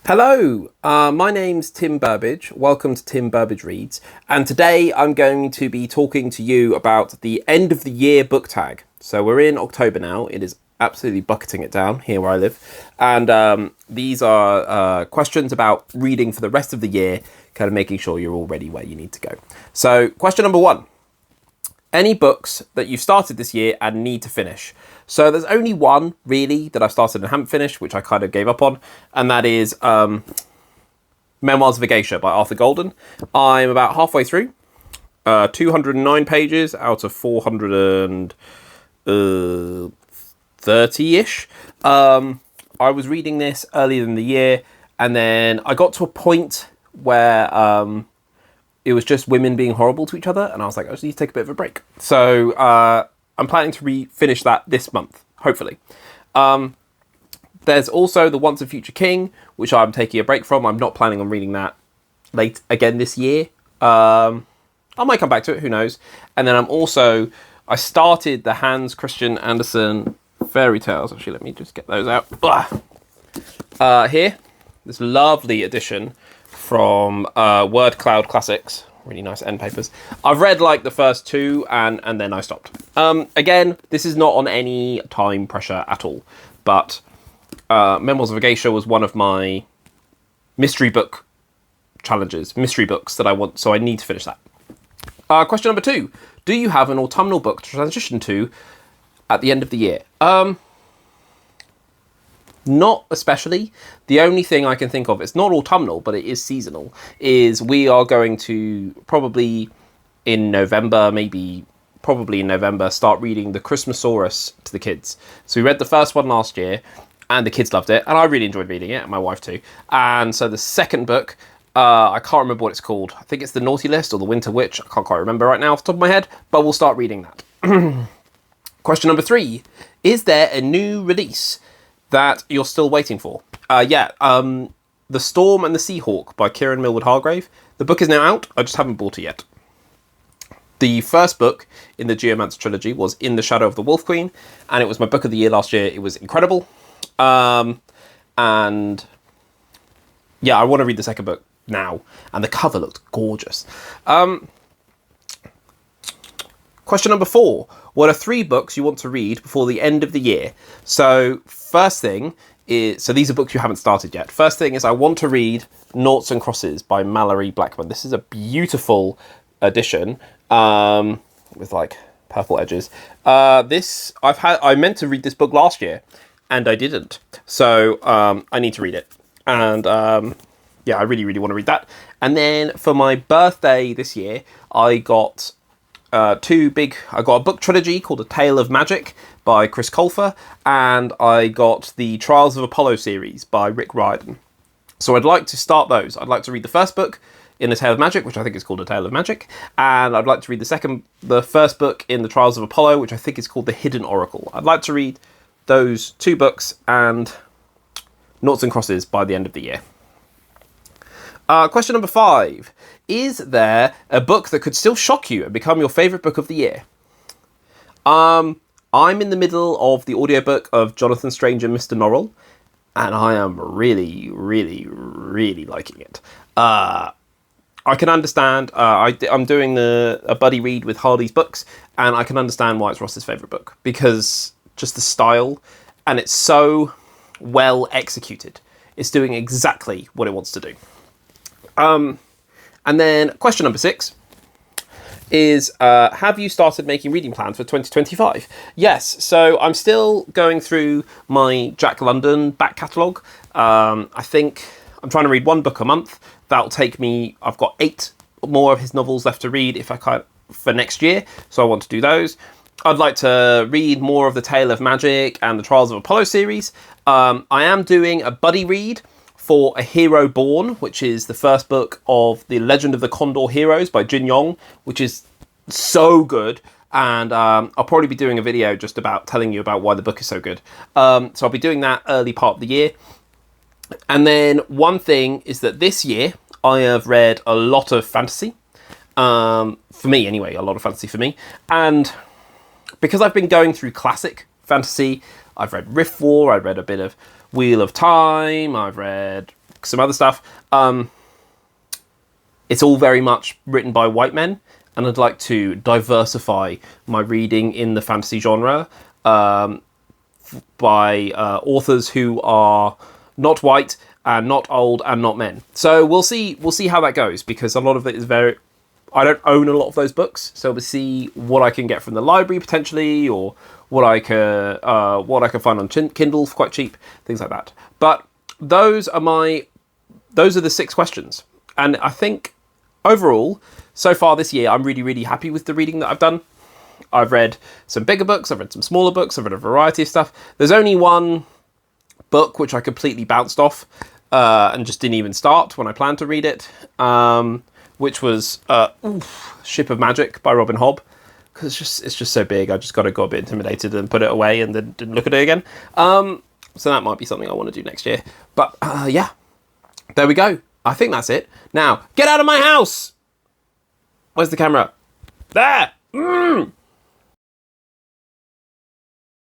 Hello, my name's Tim Burbage. Welcome to Tim Burbage Reads. And today I'm going to be talking to you about the end of the year book tag. So we're in October now. It is absolutely bucketing it down here where I live. And these are questions about reading for the rest of the year, kind of making sure you're all ready where you need to go. So question number 1. Any books that you've started this year and need to finish? So there's only one, really, that I've started and haven't finished, which I kind of gave up on, and that is Memoirs of a Geisha by Arthur Golden. I'm about halfway through, 209 pages out of 430-ish. I was reading this earlier in the year, and then I got to a point where it was just women being horrible to each other, and I was like, I just need to take a bit of a break. So I'm planning to finish that this month, hopefully. There's also The Once and Future King, which I'm taking a break from. I'm not planning on reading that late again this year. I might come back to it, who knows. And then I started the Hans Christian Andersen fairy tales. Actually, let me just get those out. Here, this lovely edition from Word Cloud Classics. Really nice end papers. I've read like the first two and then I stopped. Again, this is not on any time pressure at all, but Memoirs of a Geisha was one of my mystery book challenges, mystery books that I want, so I need to finish that. Question number 2. Do you have an autumnal book to transition to at the end of the year? Not especially. The only thing I can think of, it's not autumnal, but it is seasonal, is we are going to probably in November, start reading the Christmasaurus to the kids. So we read the first one last year, and the kids loved it, and I really enjoyed reading it, and my wife too. And so the second book, I can't remember what it's called. I think it's The Naughty List or The Winter Witch. I can't quite remember right now off the top of my head, but we'll start reading that. Question number 3. Is there a new release that you're still waiting for? The Storm and the Seahawk by Kieran Millward Hargrave. The book is now out. I just haven't bought it yet. The first book in the Geomancer trilogy was In the Shadow of the Wolf Queen, and it was my book of the year last year. It was incredible. I want to read the second book now, and the cover looked gorgeous. Question number 4. What are 3 books you want to read before the end of the year? So first thing is, so these are books you haven't started yet. First thing is I want to read Noughts and Crosses by Mallory Blackman. This is a beautiful edition with like purple edges. I meant to read this book last year and I didn't. So I need to read it. And I really, really want to read that. And then for my birthday this year, I got I got a book trilogy called A Tale of Magic by Chris Colfer, and I got the Trials of Apollo series by Rick Riordan. So I'd like to start those. I'd like to read the first book in A Tale of Magic, which I think is called A Tale of Magic, and I'd like to read the first book in the Trials of Apollo, which I think is called The Hidden Oracle. I'd like to read those 2 books and Noughts and Crosses by the end of the year. Question number 5. Is there a book that could still shock you and become your favourite book of the year? I'm in the middle of the audiobook of Jonathan Strange and Mr. Norrell, and I am really, really, really liking it. I can understand, I'm doing a buddy read with Hardy's Books, and I can understand why it's Ross's favourite book, because just the style, and it's so well executed. It's doing exactly what it wants to do. And then question number 6 is, have you started making reading plans for 2025? Yes, so I'm still going through my Jack London back catalogue. I think I'm trying to read 1 book a month. That'll take me, I've got 8 more of his novels left to read if I can for next year, so I want to do those. I'd like to read more of the Tale of Magic and the Trials of Apollo series. I am doing a buddy read for A Hero Born, which is the first book of The Legend of the Condor Heroes by Jin Yong, which is so good. And I'll probably be doing a video just about telling you about why the book is so good. So I'll be doing that early part of the year. And then one thing is that this year I have read a lot of fantasy. For me anyway, a lot of fantasy for me. And because I've been going through classic fantasy, I've read Rift War, I've read a bit of Wheel of Time, I've read some other stuff. It's all very much written by white men, and I'd like to diversify my reading in the fantasy genre by authors who are not white and not old and not men. So we'll see how that goes, because a lot of it is very... I don't own a lot of those books, so we'll see what I can get from the library potentially, or what I can find on Kindle for quite cheap, things like that. But those are the 6 questions, and I think overall, so far this year, I'm really, really happy with the reading that I've done. I've read some bigger books, I've read some smaller books, I've read a variety of stuff. There's only one book which I completely bounced off and just didn't even start when I planned to read it, which was Ship of Magic by Robin Hobb, because it's just so big. I just got a bit intimidated and put it away and then didn't look at it again. So that might be something I want to do next year. But yeah, there we go. I think that's it. Now, get out of my house! Where's the camera? There!